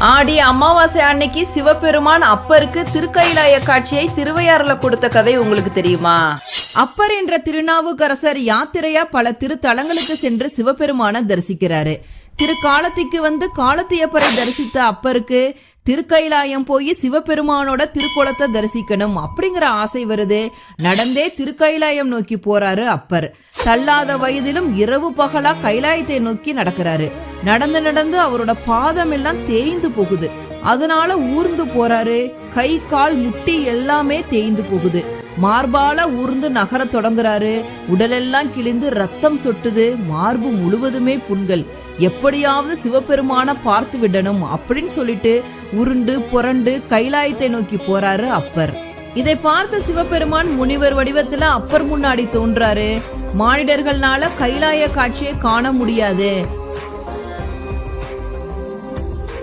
ஆடி அமாவாசை அன்னைக்கு சிவபெருமான் அப்பருக்கு திருக்கைலாய காட்சியை திருவையாறுல கொடுத்த கதை உங்களுக்கு தெரியுமா? அப்பர் என்ற திருநாவுக்கரசர் யாத்திரையா பல திருத்தலங்களுக்கு சென்று சிவபெருமான தரிசிக்கிறாரு. திருக்காலத்திற்கு வந்து காலத்தியப்பரை தரிசித்த அப்பருக்கு திருக்கைலாயம் போய் சிவபெருமானோட திருக்குளத்தை தரிசிக்கணும் அப்படிங்கிற ஆசை வருது. நடந்தே திருக்கைலாயம் நோக்கி போறாரு அப்பர். தள்ளாத வயதிலும் இரவு பகலா கைலாயத்தை நோக்கி நடக்கிறாரு. நடந்து நடந்து அவரோட பாதம் எல்லாம் தேய்ந்து போகுது. அதனால ஊர்ந்து போறாரு. கை கால் முட்டி எல்லாமே தேய்ந்து போகுது. மார்பால ஊர்ந்து நகர தொடங்குறாரு. உடலெல்லாம் கிழிந்து ரத்தம் சொட்டுது. மார்பு முழுவதுமே புண்கள். எப்படியாவது சிவபெருமான பார்த்து விடணும் அப்படின்னு சொல்லிட்டு உருண்டு புரண்டு கைலாயத்தை நோக்கி போறாரு அப்பர். இதை பார்த்த சிவபெருமான் முனிவர் வடிவத்துல அப்பர் முன்னாடி தோன்றாரு. மானிடர்கள்னால கைலாய காட்சியை காண முடியாது,